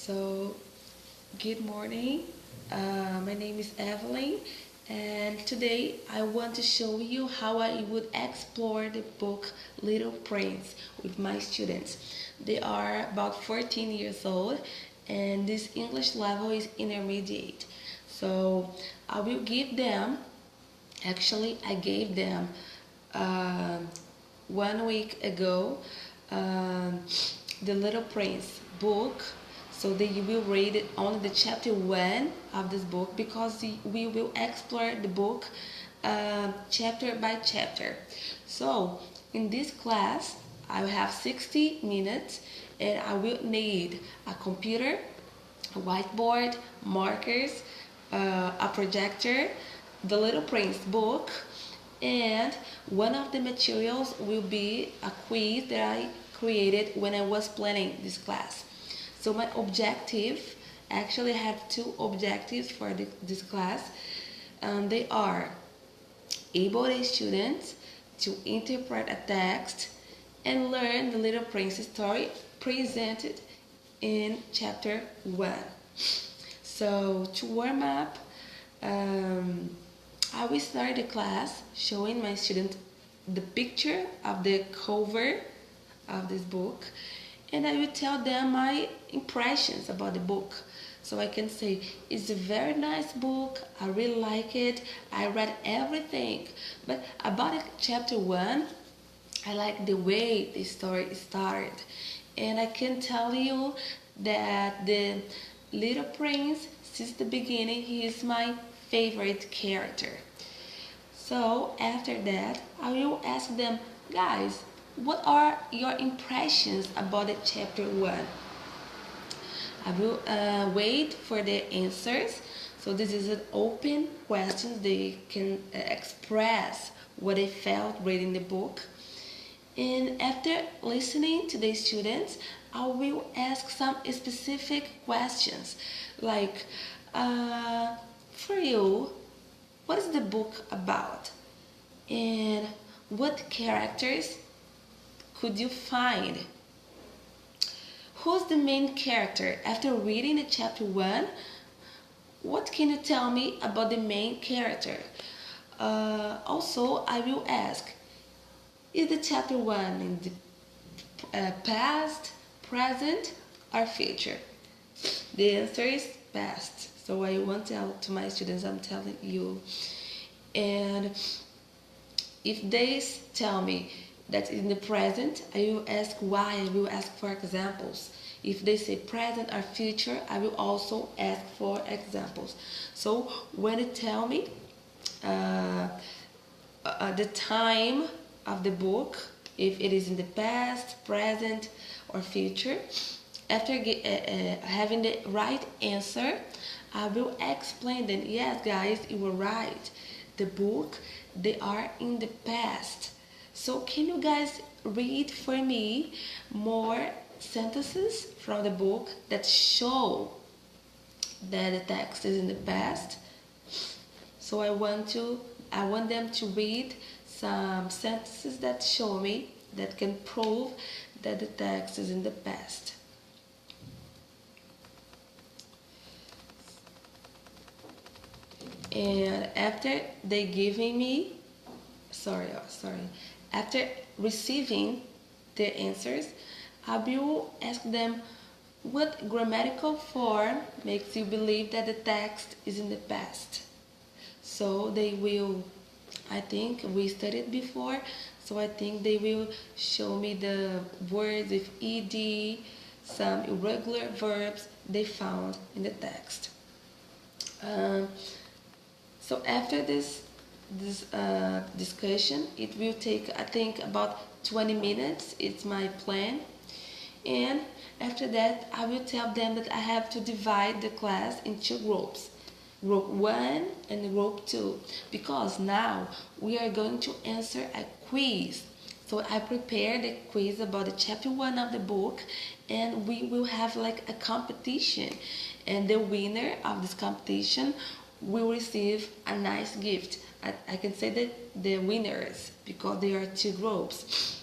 So, good morning. My name is Evelyn, and today I want to show you how I would explore the book Little Prince with my students. They are about 14 years old, and this English level is intermediate. So, I will give them, actually, I gave them um 1 week ago um, the Little Prince book, so they will read only the chapter 1 of this book because we will explore the book chapter by chapter. So in this class I will have 60 minutes and I will need a computer, a whiteboard, markers, a projector, the Little Prince book, and one of the materials will be a quiz that I created when I was planning this class. So my objective, actually I have two objectives for this class. They are able the students to interpret a text and learn the Little Prince story presented in chapter 1. So to warm up, I will start the class showing my students the picture of the cover of this book, and I will tell them my impressions about the book. So I can say it's a very nice book, I really like it, I read everything. But about chapter 1, I like the way the story started. And I can tell you that the Little Prince, since the beginning, he is my favorite character. So after that, I will ask them, guys, what are your impressions about the chapter 1? I will wait for the answers. So this is an open question. They can express what they felt reading the book. And after listening to the students, I will ask some specific questions like, for you, what is the book about? And what characters could you find? Who's the main character? After reading the chapter 1, what can you tell me about the main character? Also, I will ask, is the chapter 1 in the past, present, or future? The answer is past. So I won't tell to my students, I'm telling you. And if they tell me that in the present, I will ask why, I will ask for examples. If they say present or future, I will also ask for examples. So when they tell me the time of the book, if it is in the past, present, or future, after having the right answer, I will explain them, yes guys, you were right. The book, they are in the past. So can you guys read for me more sentences from the book that show that the text is in the past? So I want them to read some sentences that show me, that can prove that the text is in the past. And after they giving me, after receiving their answers, I will ask them what grammatical form makes you believe that the text is in the past. So they will, I think we studied before, so I think they will show me the words with ed, some irregular verbs they found in the text. So after this discussion, it will take, I think, about 20 minutes. It's my plan. And after that, I will tell them that I have to divide the class into groups. Group 1 and group 2. Because now we are going to answer a quiz. So I prepared a quiz about the chapter 1 of the book, and we will have like a competition. And the winner of this competition will receive a nice gift. I can say that the winners because there are two groups.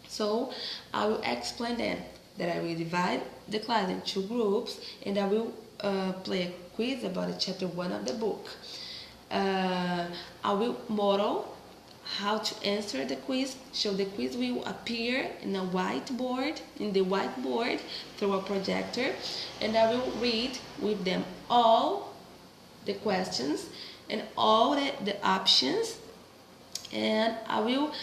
So I will explain them that I will divide the class in two groups, and I will play a quiz about chapter 1 of the book. I will model how to answer the quiz. So the quiz will appear in the whiteboard through a projector, and I will read with them all the questions and all the options, and I will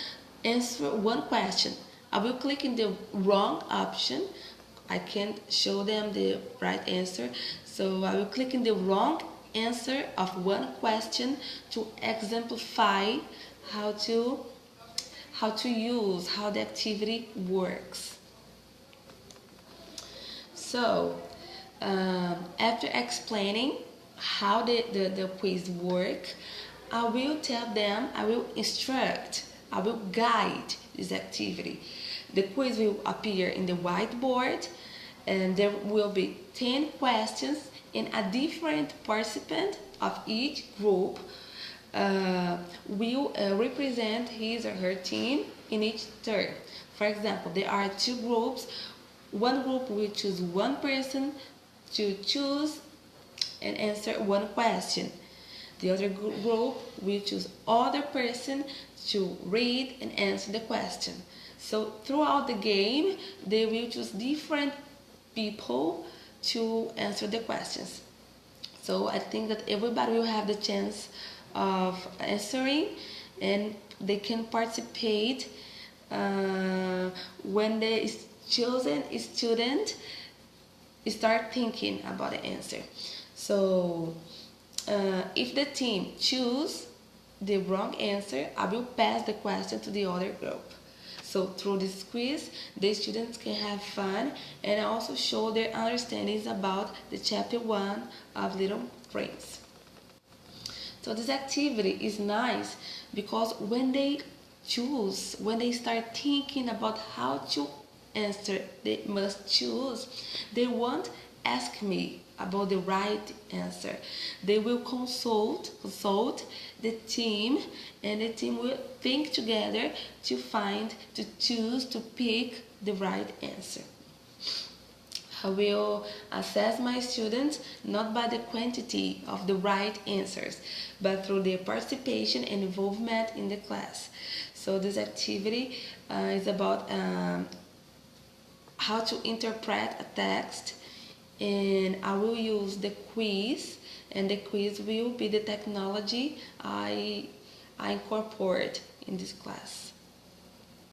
answer one question. I will click in the wrong option. I can't show them the right answer, so I will click in the wrong answer of one question to exemplify how the activity works. So after explaining how the quiz work, I will tell them, I will instruct, I will guide this activity. The quiz will appear in the whiteboard, and there will be 10 questions, and a different participant of each group will represent his or her team in each turn. For example, there are two groups. One group will choose one person to choose and answer one question. The other group will choose other person to read and answer the question. So throughout the game, they will choose different people to answer the questions. So I think that everybody will have the chance of answering, and they can participate when the chosen student start thinking about the answer. So if the team choose the wrong answer, I will pass the question to the other group. So through this quiz, the students can have fun and also show their understandings about the chapter 1 of Little Prince. So this activity is nice because when they start thinking about how to answer, they must choose. They won't ask me about the right answer. They will consult the team, and the team will think together to choose, to pick the right answer. I will assess my students not by the quantity of the right answers, but through their participation and involvement in the class. So this activity is about how to interpret a text, and I will use the quiz, and the quiz will be the technology I incorporate in this class.